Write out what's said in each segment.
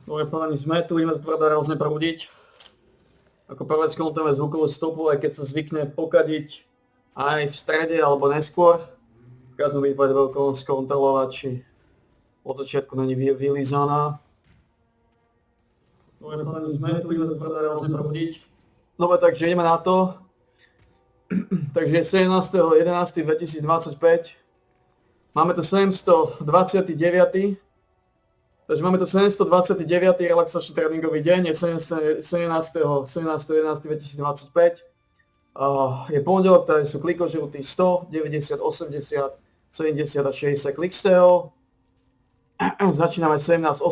Dobre páni, sme tu, ideme to tvrdé rázne proudiť. Ako prvé skontujeme zvukovú stopu, aj keď sa zvykne pokadiť aj v strede alebo neskôr. V každom prípade veľkou skontrolovať, či od začiatku není vylízaná. Dobre páni, sme tu, ideme to tvrdé rázne proudiť. Dobre, takže ideme na to. Takže 17.11.2025. Máme to 729. Takže máme to 729. relaxačný tréningový deň, je 17.11.2025. Je pondelok, tady sú klikožrutí 100, 90, 80, 70 a 60 klikstehov. Začíname 17.18,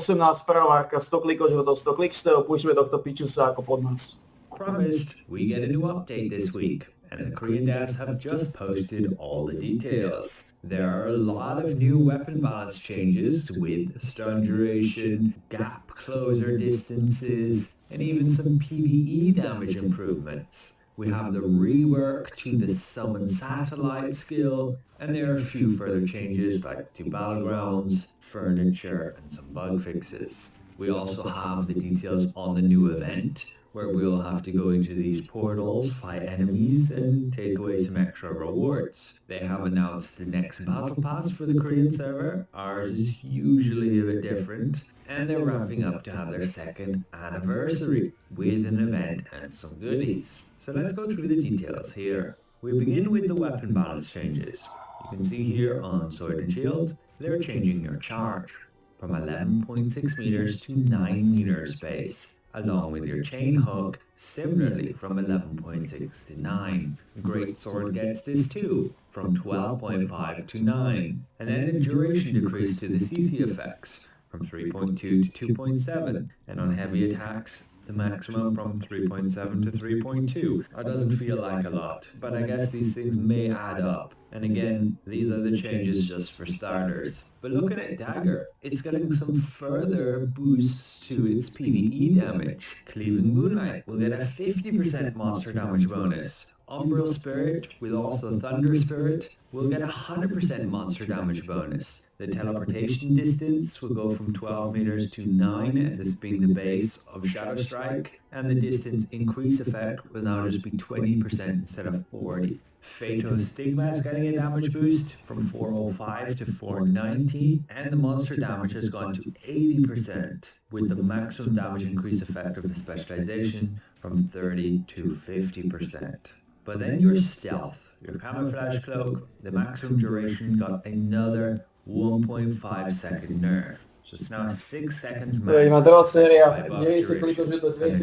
prvá várka 100 klikožrutov, 100 klikstehov, púšťme tohto pičusa ako pod nás. Promised, we get a new update this week, and the Korean devs have just posted all the details. There are a lot of new weapon balance changes with stun duration, gap closer distances, and even some PvE damage improvements. We have the rework to the summon satellite skill, and there are a few further changes like to battlegrounds, furniture, and some bug fixes. We also have the details on the new event, where we'll have to go into these portals, fight enemies, and take away some extra rewards. They have announced the next battle pass for the Korean server. Ours is usually a bit different, and they're ramping up to have their second anniversary with an event and some goodies. So let's go through the details here. We begin with the weapon balance changes. You can see here on Sword and Shield, they're changing your charge from 11.6 meters to 9 meters base, along with your chain hook, similarly from 11.6 to 9. Great Sword gets this too, from 12.5 to 9. And then the duration decreased to the CC effects, from 3.2 to 2.7. And on heavy attacks, the maximum from 3.7 to 3.2. That doesn't feel like a lot, but I guess these things may add up. And again, these are the changes just for starters. But looking at Dagger, it's getting some further boosts to its PvE damage. Cleaving Moonlight will get a 50% monster damage bonus. Umbral Spirit, with also Thunder Spirit, will get a 100% monster damage bonus. The teleportation distance will go from 12 meters to 9, this being the base of Shadow Strike, and the distance increase effect will now just be 20% instead of 40. Fatal Stigma is getting a damage boost from 405 to 490, and the monster damage has gone to 80%, with the maximum damage increase effect of the specialization from 30 to 50%. But then your Stealth, your Camouflage Cloak, the maximum duration got another 1.5 second nerf. So it's now 6 seconds max. And the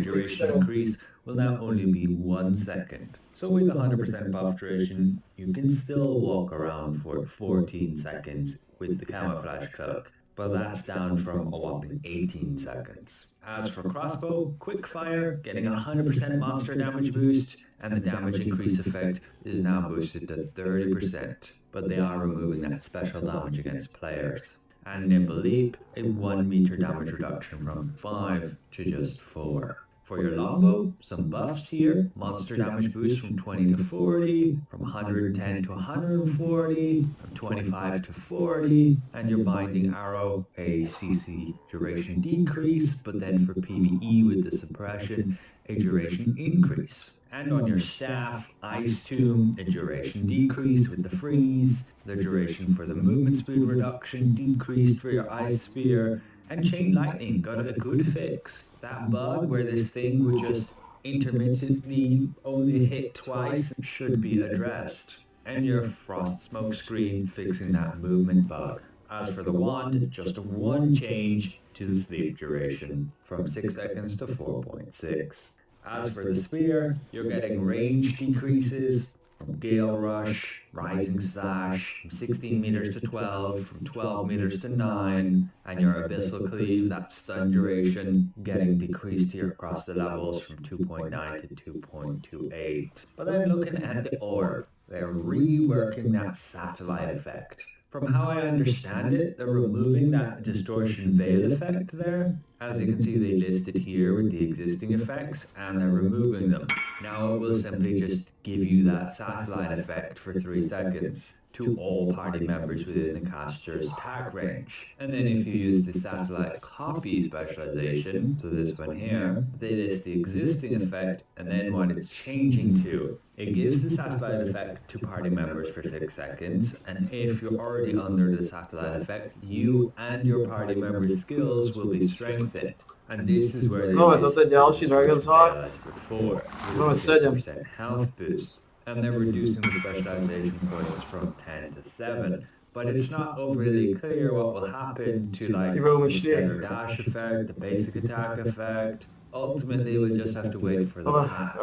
duration increase will now only be 1 second. So with 100% buff duration, you can still walk around for 14 seconds with the Camouflage Cloak, but that's down from a whopping 18 seconds. As for Crossbow, Quickfire getting a 100% monster damage boost, and the damage increase effect is now boosted to 30%, but they are removing that special damage against players. And Nimble Leap, a 1 meter damage reduction from 5 to just 4. For your longbow, some buffs here. Monster damage boost from 20 to 40, from 110 to 140, from 25 to 40, and your binding arrow, a CC duration decrease, but then for PvE with the suppression, a duration increase. And on your staff, Ice Tomb, a duration decrease with the freeze, the duration for the movement speed reduction decreased for your Ice Spear, and Chain Lightning got a good fix. That bug where this thing would just intermittently only hit twice should be addressed. And your Frost Smoke Screen fixing that movement bug. As for the wand, just one change to the sleep duration, from 6 seconds to 4.6. As for the spear, you're getting range decreases from Gale Rush, Rising Slash, from 16 meters to 12, from 12 meters to 9, and your Abyssal Cleave, that stun duration, getting decreased here across the levels from 2.9 to 2.28. But then looking at the orb, they're reworking that satellite effect. From how I understand it, they're removing that distortion veil effect there. As you can see, they listed here with the existing effects, and they're removing them. Now it will simply just give you that satellite effect for 3 seconds. to all party members within the caster's attack range. And then if you use the satellite copy specialization, so this one here, they list the existing effect and then what it's changing to. It gives the satellite effect to party members for 6 seconds, and if you're already under the satellite effect, you and your party members' skills will be strengthened. And this is where they to je ďalší Dragon's Heart. before. Máme 7. 50% health boost, and they're reducing the specialization points from 10 to 7. But it's not overly clear what will happen to like the standard dash effect, the basic attack effect. Ultimately, we'll just have to wait for the patch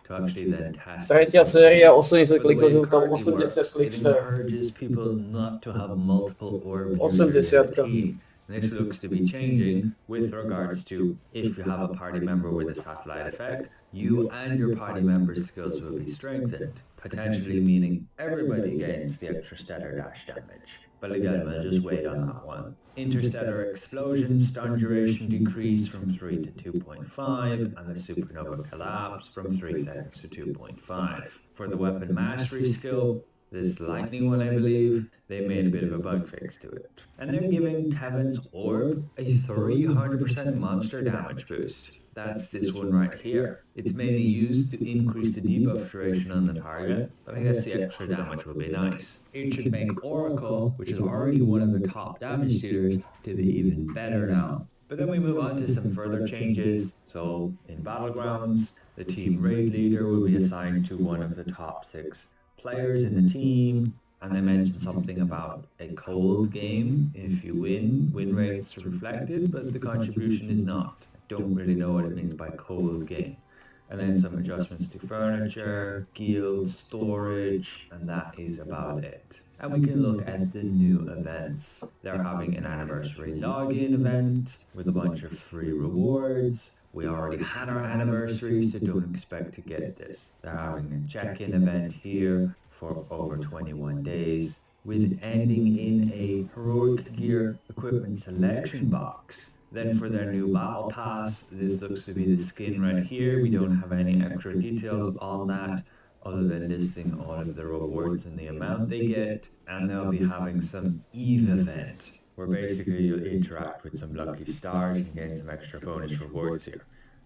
to actually then test. Tretia séria, 80 But the klikov, way že it tam currently 80 works, it klikster. encourages people not to have multiple orb users in the 80. team. This looks to be changing with regards to if you have a party member with a satellite effect, you and your party member's skills will be strengthened, potentially meaning everybody gains the extra stellar dash damage. But again, we'll just wait on that one. Interstellar explosion stun duration decreased from 3 to 2.5, and the supernova collapse from 3 seconds to 2.5. For the weapon mastery skill, this lightning one I believe, they made a bit of a bug fix to it. And they're giving Tevin's Orb a 300% monster damage boost. That's this one right here. It's mainly used to increase the debuff duration on the target, but I guess the extra damage will be nice. It should make Oracle, which is already one of the top damage dealers, to be even better now. But then we move on to some further changes. So in Battlegrounds, the team raid leader will be assigned to one of the top 6 players in the team, and they mentioned something about a cold game. If you win rates are reflected, but the contribution is not. I don't really know what it means by cold game. And then some adjustments to furniture, guilds, storage, and that is about it. And we can look at the new events. They're having an anniversary login event with a bunch of free rewards. We already had our anniversary, so don't expect to get this. They're having a check-in event here for over 21 days, with ending in a heroic gear equipment selection box. Then for their new battle pass, this looks to be the skin right here. We don't have any extra details on that, other than listing all of the rewards and the amount they get, and they'll be having some EVE event, where basically you'll interact with some lucky stars and gain some extra bonus rewards here.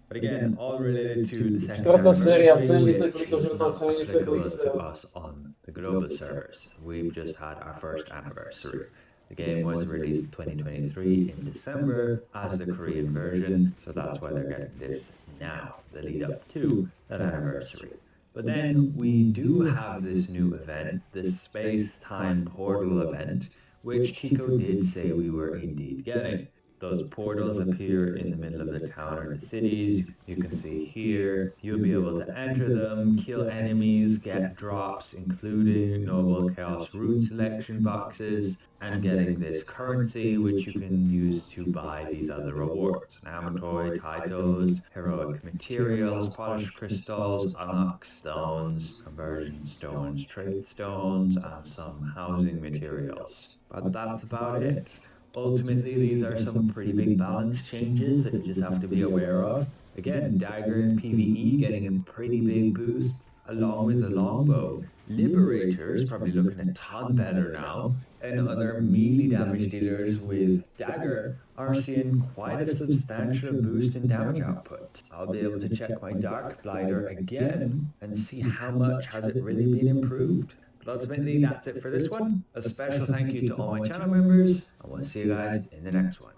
But again, all related to the second anniversary, which is not applicable to us on the global servers. We've just had our first anniversary. The game was released 2023 in December as the Korean version, so that's why they're getting this now, the lead up to that anniversary. But then we do have this new event, the Space-Time Portal event, which Chico did say we were indeed getting. Those portals appear in the middle of the town or the cities. You can see here, you'll be able to enter them, kill enemies, get drops, including Noble Chaos Root selection boxes, and getting this currency, which you can use to buy these other rewards. Amatoi titles, heroic materials, polished crystals, unlock stones, conversion stones, trade stones, and some housing materials. But that's about it. Ultimately, these are some pretty big balance changes that you just have to be aware of. Again, Dagger and PvE getting a pretty big boost, along with the Longbow. Liberators probably looking a ton better now, and other melee damage dealers with Dagger are seeing quite a substantial boost in damage output. I'll be able to check my Dark Blighter again and see how much has it really been improved. But ultimately, that's it for this one. A special thank you to all my channel members. I want to see you guys in the next one.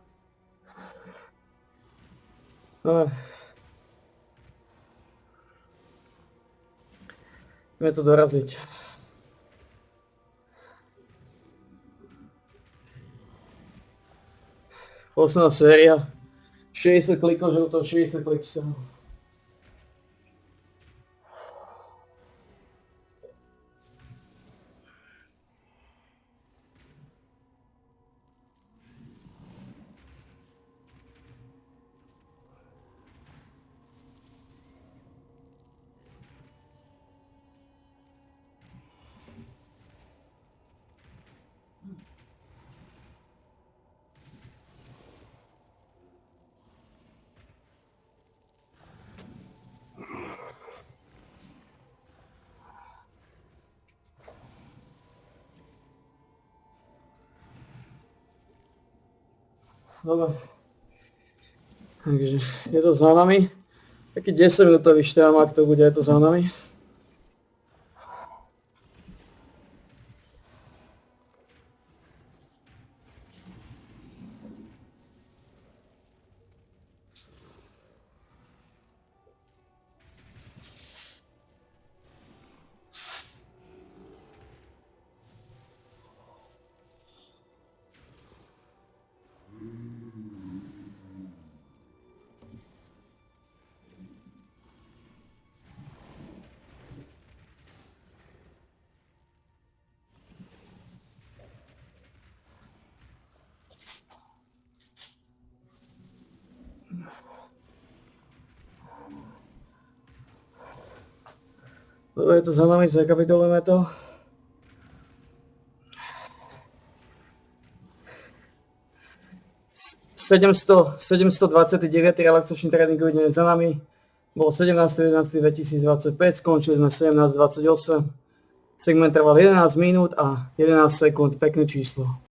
Ideme to doraziť. Posledná séria. 60 klikov, že to 60 klikov. dobre. Takže je to za nami. Taký 10 minútový štám, ak to bude, je to za nami. Dobre, je to za nami, zrekapitulujeme to. $729 relaxačný tréningový deň je za nami. Bolo 17.11.2025, skončili sme 17.28. Segment trval 11 minút a 11 sekúnd, pekné číslo.